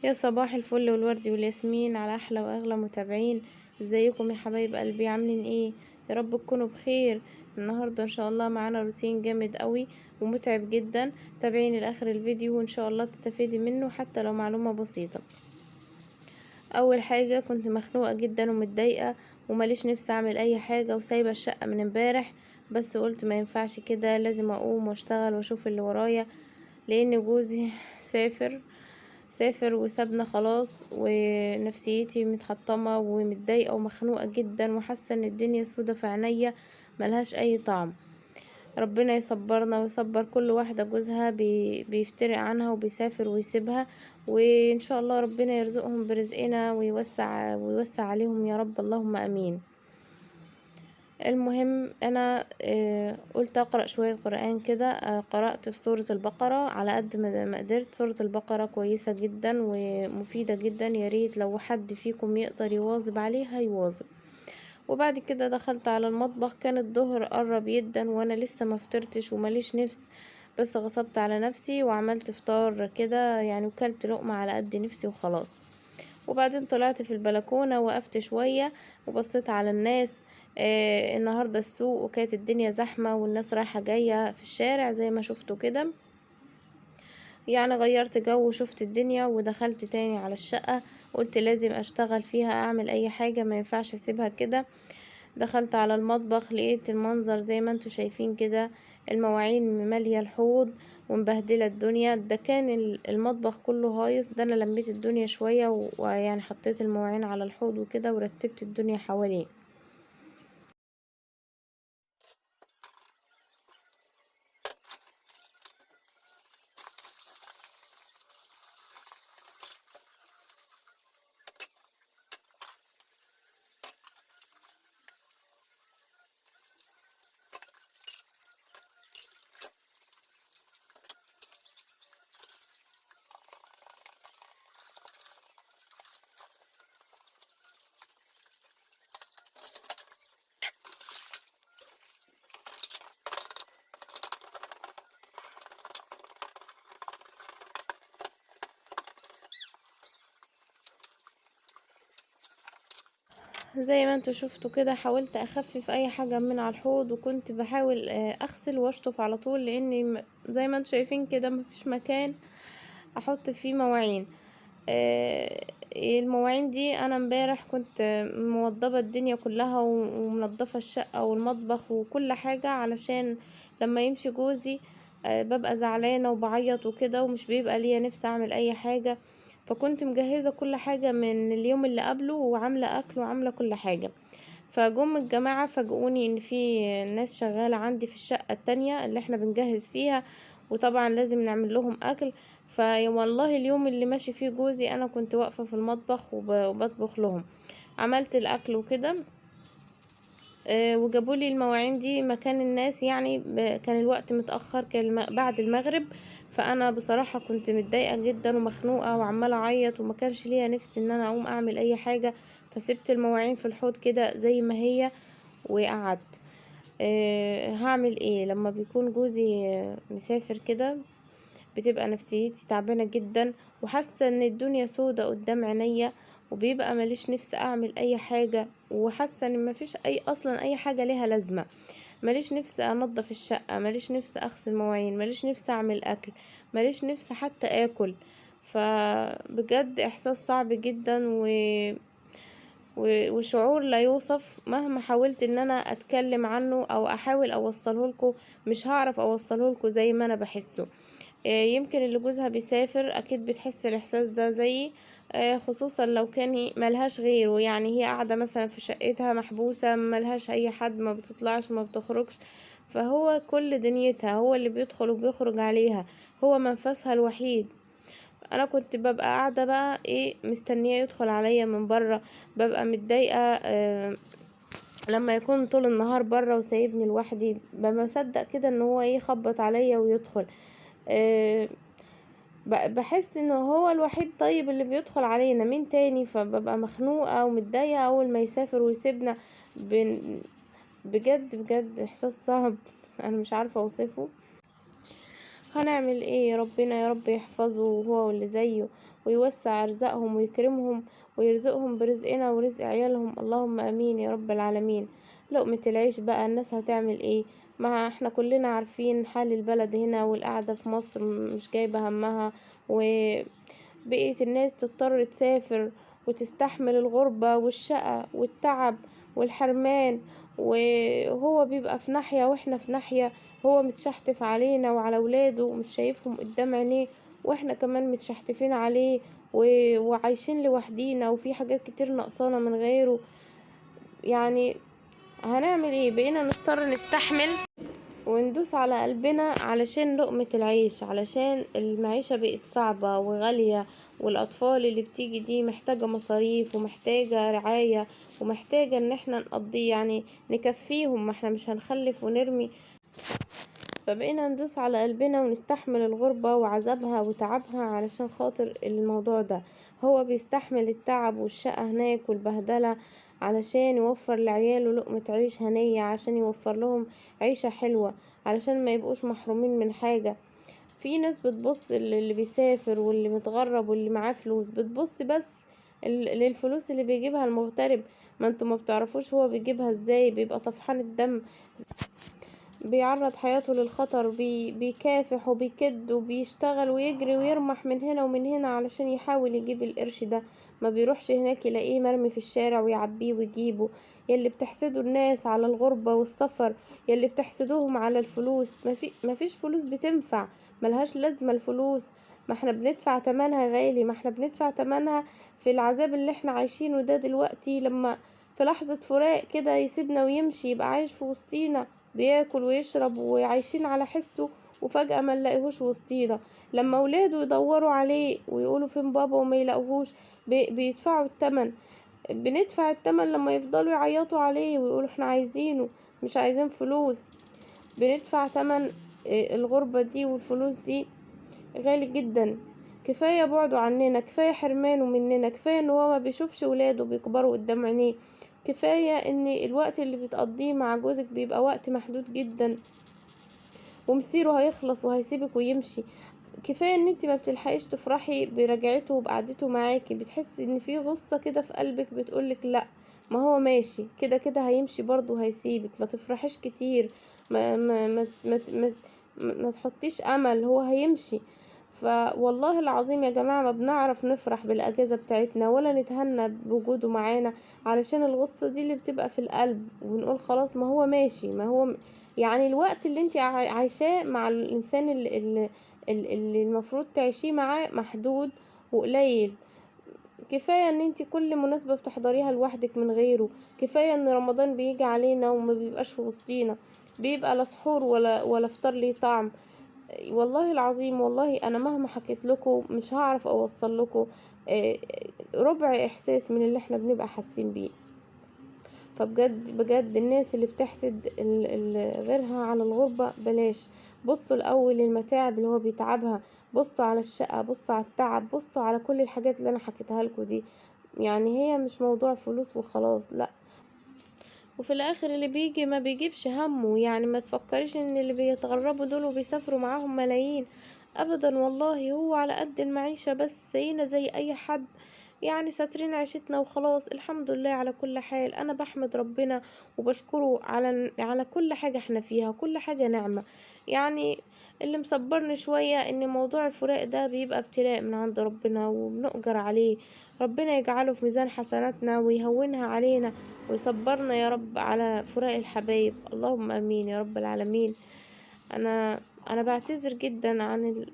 يا صباح الفل والورد والياسمين على احلى واغلى متابعين. ازيكم يا حبايب قلبي؟ عاملين ايه؟ يا رب تكونوا بخير. النهارده ان شاء الله معانا روتين جامد قوي ومتعب جدا. تابعيني لاخر الفيديو وان شاء الله تستفيدي منه حتى لو معلومة بسيطة. اول حاجة، كنت مخنوقة جدا ومتضايقة ومليش نفسي اعمل اي حاجة وسايبة الشقة من امبارح، بس قلت ما ينفعش كده، لازم اقوم واشتغل واشوف اللي ورايا، لان جوزي سافر وسابنا خلاص، ونفسيتي متحطمة ومتضايقة ومخنوقة جدا وحاسة ان الدنيا سودة في عينيا ملهاش اي طعم. ربنا يصبرنا ويصبر كل واحدة جوزها بيفترق عنها وبيسافر ويسيبها، وان شاء الله ربنا يرزقهم برزقنا ويوسع عليهم يا رب، اللهم امين. المهم انا قلت اقرأ شوية قرآن كده. قرأت في سورة البقرة على قد ما قدرت. سورة البقرة كويسة جدا ومفيدة جدا، يا ريت لو حد فيكم يقدر يواظب عليها يواظب. وبعد كده دخلت على المطبخ، كان الظهر قرب جدا وانا لسه ما فطرتش ومليش نفس، بس غصبت على نفسي وعملت فطار كده يعني، وكلت لقمة على قد نفسي وخلاص. وبعدين طلعت في البلكونة، وقفت شوية وبصيت على الناس. النهاردة السوق وكانت الدنيا زحمة والناس رايحة جاية في الشارع زي ما شفتوا كده، يعني غيرت جو وشفت الدنيا ودخلت تاني على الشقة. قلت لازم اشتغل فيها، اعمل اي حاجة، ما ينفعش اسيبها كده. دخلت على المطبخ لقيت المنظر زي ما انتوا شايفين كده، المواعين مالية الحوض ومبهدلة الدنيا. ده كان المطبخ كله هايص، ده انا لميت الدنيا شوية ويعني حطيت المواعين على الحوض وكده ورتبت الدنيا حواليه. زي ما انتوا شفتوا كده، حاولت اخفف اي حاجة من على الحوض، وكنت بحاول اغسل واشطف على طول، لاني زي ما انتوا شايفين كده مفيش مكان احط فيه مواعين. المواعين دي انا امبارح كنت موضبة الدنيا كلها ومنضفة الشقة والمطبخ وكل حاجة، علشان لما يمشي جوزي ببقى زعلانة وبعيط وكده، ومش بيبقى ليا نفسي اعمل اي حاجة. فكنت مجهزة كل حاجة من اليوم اللي قبله وعاملة اكل وعاملة كل حاجة. فجم الجماعة فاجئوني ان في ناس شغالة عندي في الشقة التانية اللي احنا بنجهز فيها، وطبعا لازم نعمل لهم اكل. والله اليوم اللي ماشي فيه جوزي انا كنت واقفة في المطبخ وبطبخ لهم، عملت الاكل وكده. وجابوا لي المواعين دي مكان الناس، يعني كان الوقت متأخر، كان بعد المغرب. فانا بصراحة كنت متضايقة جدا ومخنوقة وعمالة اعيط، وما كانش ليا نفس ان انا اقوم اعمل اي حاجة. فسبت المواعين في الحوض كده زي ما هي وقعدت. هعمل ايه لما بيكون جوزي مسافر كده؟ بتبقى نفسيتي تعبانة جدا وحاسة ان الدنيا سودة قدام عينيا، وبيبقى ماليش نفس اعمل اي حاجة، وحاسة ان مفيش اصلا اي حاجة ليها لازمة. ماليش نفس انضف الشقة، ماليش نفس اغسل مواعين، ماليش نفس اعمل اكل، ماليش نفس حتى اكل. فبجد احساس صعب جدا وشعور لا يوصف. مهما حاولت ان انا اتكلم عنه او احاول اوصله لكم، مش هعرف اوصله لكم زي ما انا بحسه. يمكن اللي جوزها بيسافر اكيد بتحس الاحساس ده زيي، خصوصا لو كان هي ملهاش غيره، يعني هي قاعدة مثلا في شقتها محبوسة، ملهاش اي حد، ما بتطلعش ما بتخرجش، فهو كل دنيتها هو اللي بيدخل وبيخرج عليها، هو منفسها الوحيد. انا كنت ببقى قاعده بقى ايه مستنيه يدخل عليا من بره، ببقى متضايقه. لما يكون طول النهار بره وسايبني لوحدي، ببقى مصدق كده ان هو ايه يخبط عليا ويدخل. آه، بحس انه هو الوحيد طيب اللي بيدخل علينا، مين تاني؟ فببقى مخنوقه ومتضايقه اول ما يسافر ويسيبنا. بجد بجد احساس صعب، انا مش عارفه اوصفه. هنعمل ايه؟ ربنا يا رب يحفظه هو واللي زيه، ويوسع ارزاقهم ويكرمهم ويرزقهم برزقنا ورزق عيالهم، اللهم امين يا رب العالمين. لقمة العيش بقى الناس هتعمل ايه؟ ما احنا كلنا عارفين حال البلد هنا، والقعدة في مصر مش جايبة همها، وبقية الناس تضطر تسافر وتستحمل الغربة والشقة والتعب والحرمان، وهو بيبقى في ناحية واحنا في ناحية. هو متشحتف علينا وعلى ولاده ومش شايفهم قدام عينيه، واحنا كمان متشحتفين عليه وعايشين لوحدينا، وفي حاجات كتير ناقصانا من غيره. يعني هنعمل ايه؟ بقينا نضطر نستحمل وندوس على قلبنا علشان لقمة العيش، علشان المعيشة بقت صعبة وغالية، والأطفال اللي بتيجي دي محتاجة مصاريف ومحتاجة رعاية ومحتاجة ان احنا نقضي يعني نكفيهم، ما احنا مش هنخلف ونرمي. فبقينا ندوس على قلبنا ونستحمل الغربة وعذابها وتعبها علشان خاطر الموضوع ده. هو بيستحمل التعب والشقة هناك والبهدلة علشان يوفر لعياله لقمة عيش هنية، عشان يوفر لهم عيشة حلوة، علشان ما يبقوش محرومين من حاجة. في ناس بتبص اللي بيسافر واللي متغرب واللي معاه فلوس، بتبص بس للفلوس اللي بيجيبها المغترب. ما انتوا ما بتعرفوش هو بيجيبها ازاي، بيبقى طفحان الدم، بيعرض حياته للخطر، بيكافح وبيكد وبيشتغل ويجري ويرمح من هنا ومن هنا علشان يحاول يجيب القرش ده. ما بيروحش هناك يلاقيه مرمي في الشارع ويعبيه ويجيبه. يلي بتحسدوا الناس على الغربة والسفر، يلي بتحسدوهم على الفلوس، ما فيش فلوس بتنفع، ملهاش لازمة الفلوس. ما احنا بندفع تمنها غالي، ما احنا بندفع تمنها في العذاب اللي احنا عايشينه ده دلوقتي. لما في لحظة فراق كده يسيبنا ويمشي، يبقى عايش في وسطينا بياكل ويشرب وعايشين على حسه، وفجأة ما نلاقيهوش وسطينا. لما ولاده يدوروا عليه ويقولوا فين بابا وما يلاقوهوش، بيدفعوا التمن. بندفع التمن لما يفضلوا يعيطوا عليه ويقولوا احنا عايزينه، مش عايزين فلوس. بندفع تمن الغربة دي، والفلوس دي غالي جدا. كفاية بعده عننا، كفاية حرمانه مننا، كفاية ان هو ما بيشوفش ولاده بيكبروا قدام عينيه، كفاية ان الوقت اللي بتقضيه مع جوزك بيبقى وقت محدود جدا، ومصيره هيخلص وهيسيبك ويمشي. كفاية ان انت ما بتلحقيش تفرحي برجعته وبقعدته معاكي، بتحسي ان في غصة كده في قلبك بتقولك لا، ما هو ماشي كده كده هيمشي برضه وهيسيبك. ما تفرحيش كتير، ما تحطيش امل، هو هيمشي. فوالله العظيم يا جماعة ما بنعرف نفرح بالأجازة بتاعتنا ولا نتهنى بوجوده معانا، علشان الغصة دي اللي بتبقى في القلب، وبنقول خلاص ما هو ماشي، ما هو يعني الوقت اللي انت عايشاه مع الإنسان اللي المفروض تعيشيه معاه محدود وقليل. كفاية ان انت كل مناسبة بتحضريها لوحدك من غيره. كفاية ان رمضان بيجي علينا وما بيبقاش في وسطينا، بيبقى لا سحور ولا فطار ليه طعم. والله العظيم، والله انا مهما حكيت لكم مش هعرف اوصل لكم ربع احساس من اللي احنا بنبقى حاسين بيه. فبجد بجد الناس اللي بتحسد غيرها على الغربة بلاش. بصوا الاول للمتاعب اللي هو بيتعبها، بصوا على الشقة، بصوا على التعب، بصوا على كل الحاجات اللي انا حكيتها لكم دي. يعني هي مش موضوع فلوس وخلاص، لا. وفي الاخر اللي بيجي ما بيجيبش همه. يعني ما تفكريش ان اللي بيتغربوا دول وبيسافروا معاهم ملايين، ابدا والله. هو على قد المعيشة بس، زينا زي اي حد، يعني ساترين عيشتنا وخلاص. الحمد لله على كل حال. انا بحمد ربنا وبشكره على كل حاجة احنا فيها، كل حاجة نعمة. يعني اللي مصبرني شوية ان موضوع الفراق ده بيبقى ابتلاء من عند ربنا وبنؤجر عليه. ربنا يجعله في ميزان حسناتنا ويهونها علينا ويصبرنا يا رب على فراق الحبايب، اللهم امين يا رب العالمين. انا انا بعتذر جدا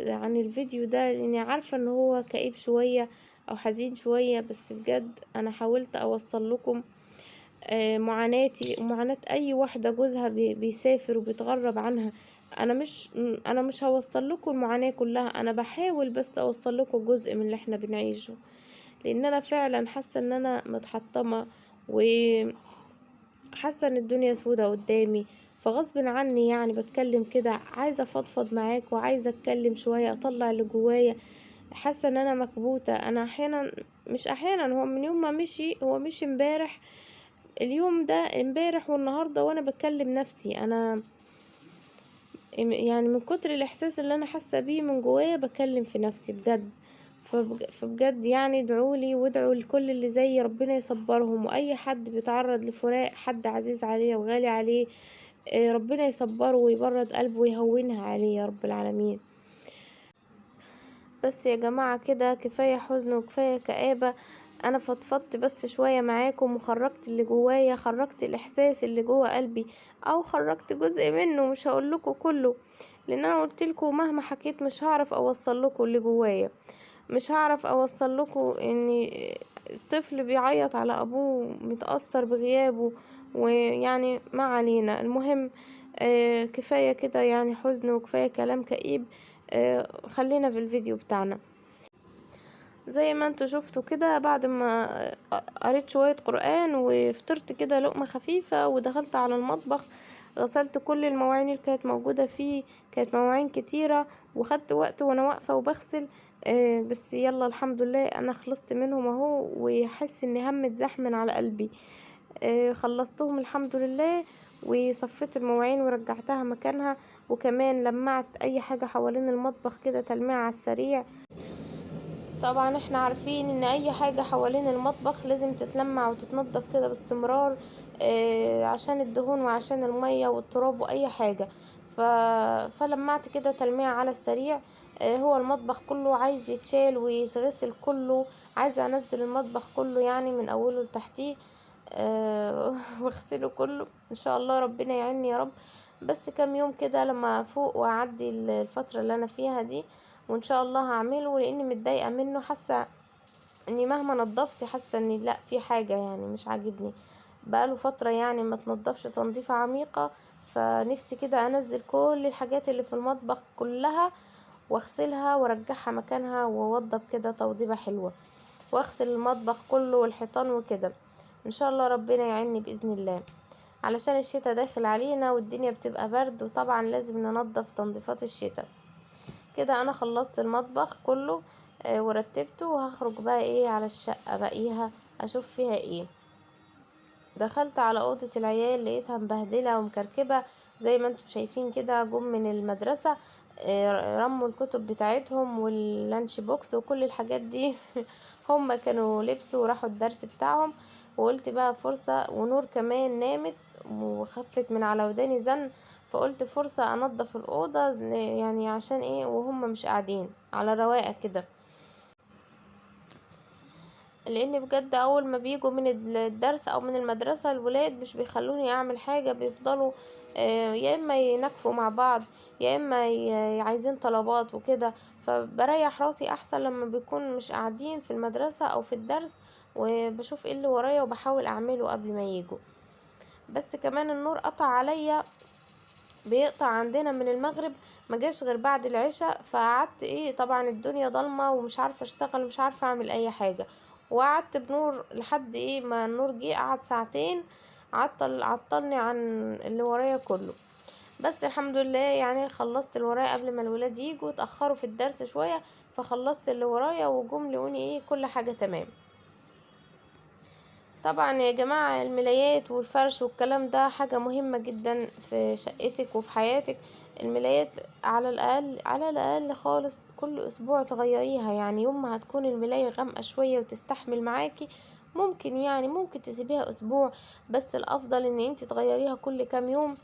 عن الفيديو ده، لاني عارفة ان هو كئيب شوية او حزين شوية، بس بجد انا حاولت اوصل لكم معاناتي ومعاناة اي واحدة جوزها بيسافر وبيتغرب عنها. انا مش هوصل لكم المعاناة كلها، انا بحاول بس اوصل لكم جزء من اللي احنا بنعيشه، لان انا فعلا حاسة ان انا متحطمة، وحاسة ان الدنيا سودة قدامي. فغصب عني يعني بتكلم كده، عايزة افضفض معاك وعايزة اتكلم شوية اطلع اللي جوايا. حاسة ان انا مكبوتة. انا احيانا، مش احيانا، هو من يوم ما مشي، هو مشي امبارح، اليوم ده امبارح والنهاردة وانا بكلم نفسي، انا يعني من كتر الاحساس اللي انا حاسه بيه من جوايا بكلم في نفسي بجد. فبجد يعني ادعولي وادعوا لكل اللي زي ربنا يصبرهم، واي حد بيتعرض لفراق حد عزيز عليه وغالي عليه ربنا يصبره ويبرد قلبه ويهونها عليه يا رب العالمين. بس يا جماعة كده كفاية حزن وكفاية كآبة. انا فضفضت بس شوية معاكم وخرجت اللي جوايا، خرجت الاحساس اللي جوا قلبي، او خرجت جزء منه، مش هقولكوا كله، لان انا قلتلكوا مهما حكيت مش هعرف اوصلكوا اللي جوايا، مش هعرف اوصلكوا ان طفل بيعيط على ابوه متأثر بغيابه. ويعني ما علينا، المهم كفاية كده يعني حزن وكفاية كلام كئيب. خلينا في الفيديو بتاعنا. زي ما انتوا شفتوا كده، بعد ما قريت شوية قرآن وفطرت كده لقمة خفيفة ودخلت على المطبخ، غسلت كل المواعين اللي كانت موجودة فيه، كانت مواعين كتيرة وخدت وقت وانا واقفة وبغسل. بس يلا الحمد لله انا خلصت منهم اهو، وحس ان هم اتزاح من على قلبي. خلصتهم الحمد لله، وصفيت المواعين ورجعتها مكانها، وكمان لمعت اي حاجة حوالين المطبخ كده تلميع على السريع. طبعا احنا عارفين ان اي حاجة حوالين المطبخ لازم تتلمع وتتنضف كده باستمرار، عشان الدهون وعشان المية والتراب واي حاجة. ف... فلمعت كده تلميع على السريع. هو المطبخ كله عايز يتشال ويتغسل كله، عايزة انزل المطبخ كله يعني من اوله لتحتيه، واغسله كله ان شاء الله، ربنا يعيني يا رب. بس كام يوم كده لما افوق واعدي الفترة اللي انا فيها دي، وان شاء الله هعمله، لاني متضايقه منه، حاسه اني مهما نضفت حاسه اني لا في حاجه يعني مش عاجبني، بقاله فتره يعني ما تنضفش تنظيفه عميقه. فنفسي كده انزل كل الحاجات اللي في المطبخ كلها واغسلها وارجعها مكانها واوضب كده توضيبه حلوه، واغسل المطبخ كله والحيطان وكده. ان شاء الله ربنا يعيني باذن الله، علشان الشتاء داخل علينا والدنيا بتبقى برد، وطبعا لازم ننضف تنظيفات الشتاء. كده انا خلصت المطبخ كله ورتبته، وهخرج بقى ايه على الشقة بقيها اشوف فيها ايه. دخلت على اوضة العيال لقيتها مبهدلة ومكركبة، زي ما انتم شايفين كده، جم من المدرسة رموا الكتب بتاعتهم واللانش بوكس وكل الحاجات دي هم كانوا لبسوا وراحوا الدرس بتاعهم. وقلت بقى فرصة، ونور كمان نامت وخفت من على وداني زن، فقلت فرصة انضف الأوضة يعني عشان ايه وهم مش قاعدين على رواقة كده. لان بجد اول ما بيجوا من الدرس او من المدرسة الولاد مش بيخلوني اعمل حاجة، بيفضلوا يا اما ينكفوا مع بعض، يا اما عايزين طلبات وكده. فبريح راسي احسن لما بيكون مش قاعدين في المدرسة او في الدرس، وبشوف ايه اللي ورايا وبحاول اعمله قبل ما يجوا. بس كمان النور قطع عليا، بيقطع عندنا من المغرب، ما جاش غير بعد العشاء. فقعدت ايه، طبعا الدنيا ضلمه ومش عارفه اشتغل، مش عارفه اعمل اي حاجه، وقعدت بنور لحد ايه ما النور جه، قعد ساعتين عطلني عن اللي ورايا كله. بس الحمد لله يعني خلصت اللي ورايا قبل ما الولاد يجوا، اتاخروا في الدرس شويه، فخلصت اللي ورايا وجم لقوني ايه كل حاجه تمام. طبعا يا جماعة الملايات والفرش والكلام ده حاجة مهمة جدا في شقتك وفي حياتك. الملايات على الأقل على الأقل خالص كل أسبوع تغيريها، يعني يوم ما هتكون الملاية غامقة شوية وتستحمل معاكي ممكن يعني ممكن تسيبيها أسبوع، بس الأفضل ان انت تغيريها كل كام يوم،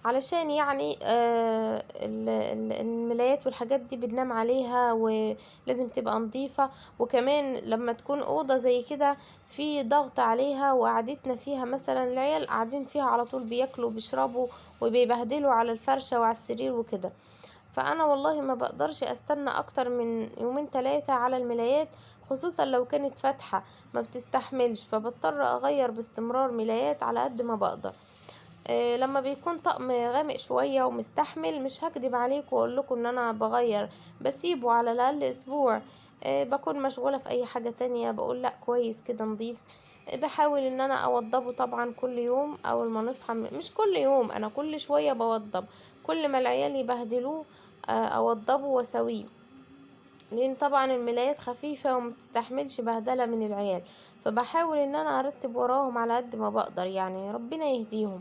علشان يعني الملايات والحاجات دي بننام عليها ولازم تبقى نظيفة. وكمان لما تكون أوضة زي كده في ضغط عليها وقعدتنا فيها، مثلا العيال قاعدين فيها على طول بياكلوا وبيشربوا وبيبهدلوا على الفرشة وعلى السرير وكده، فأنا والله ما بقدرش استنى أكتر من يومين 3 على الملايات، خصوصا لو كانت فاتحة ما بتستحملش، فبضطر أغير باستمرار ملايات على قد ما بقدر. لما بيكون طقم غامق شوية ومستحمل مش هكدب عليكم واقول لكم ان انا بغير، بسيبه على الاقل اسبوع. بكون مشغولة في اي حاجة تانية، بقول لا كويس كده نضيف. بحاول ان انا اوضبه طبعا كل يوم اول ما نصحى، مش كل يوم، انا كل شوية بوضب، كل ما العيال يبهدلوه اوضبه واسويه، لان طبعا الملايات خفيفة ومتستحملش بهدلة من العيال، فبحاول ان انا ارتب وراهم على قد ما بقدر، يعني ربنا يهديهم.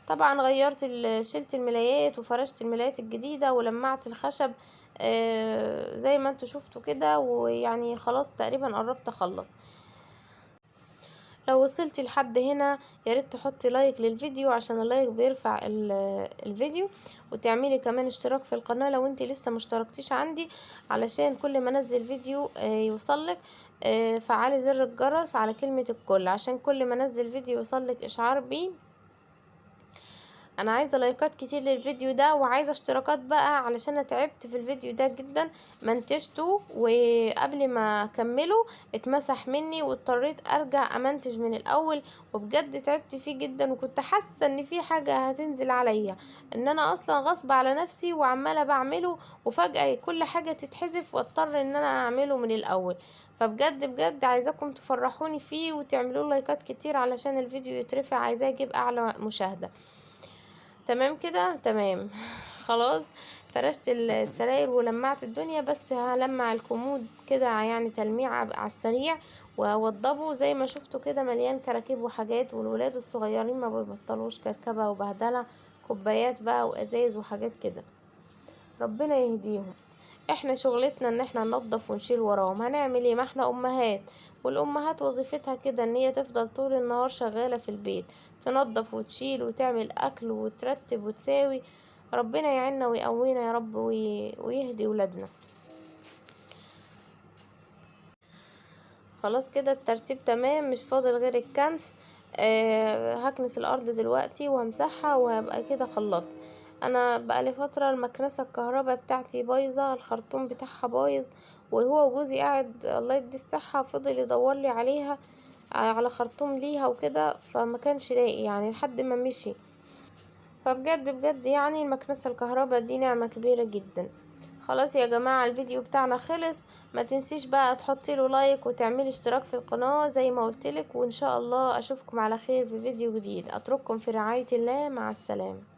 طبعا غيرت شلت الملايات وفرشت الملايات الجديدة ولمعت الخشب زي ما انتوا شفتوا كده، ويعني خلاص تقريبا قربت اخلص. لو وصلتي لحد هنا ياريت تحطي لايك للفيديو عشان اللايك بيرفع الفيديو، وتعملي كمان اشتراك في القناة لو انت لسه مشتركتيش عندي، علشان كل ما انزل فيديو يوصلك. فعلي زر الجرس على كلمة الكل عشان كل ما انزل فيديو يوصلك اشعار بيه. انا عايزه لايكات كتير للفيديو ده، وعايزه اشتراكات بقى علشان انا تعبت في الفيديو ده جدا، منتجته وقبل ما اكمله اتمسح مني واضطريت ارجع امنتج من الاول، وبجد تعبت فيه جدا، وكنت حاسه ان في حاجه هتنزل عليا، ان انا اصلا غصب على نفسي وعماله بعمله، وفجاه كل حاجه تتحذف واضطر ان انا اعمله من الاول. فبجد بجد عايزاكم تفرحوني فيه وتعملوا لايكات كتير علشان الفيديو يترفع، عايزاه يجيب اعلى مشاهده. تمام كده تمام. خلاص فرشت السراير ولمعت الدنيا، بس هلمع الكومود كده يعني تلميع على السريع، واوضبه زي ما شفتوا كده مليان كراكيب وحاجات، والولاد الصغيرين ما بيبطلوش كركبه وبهدله، كوبايات بقى وازايز وحاجات كده، ربنا يهديهم. احنا شغلتنا ان احنا ننظف ونشيل وراهم، هنعمل ايه؟ ما احنا امهات، والامهات وظيفتها كده ان هي تفضل طول النهار شغالة في البيت، تنظف وتشيل وتعمل اكل وترتب وتساوي. ربنا يعيننا ويقوينا يا رب ويهدي ولادنا. خلاص كده الترتيب تمام، مش فاضل غير الكنس. هكنس الارض دلوقتي وهمسحها وهبقى كده خلصت. انا بقالي فتره المكنسه الكهرباء بتاعتي بايظه، الخرطوم بتاعها بايظ، وهو وجوزي قاعد الله يدي الصحه فضل يدور لي عليها على خرطوم ليها وكده، فما كانش لاقي يعني لحد ما مشي. فبجد بجد يعني المكنسة الكهرباء دي نعمة كبيرة جدا. خلاص يا جماعة الفيديو بتاعنا خلص، ما تنسيش بقى تحطي له لايك وتعملي اشتراك في القناة زي ما قلتلك، وان شاء الله اشوفكم على خير في فيديو جديد. اترككم في رعاية الله، مع السلامة.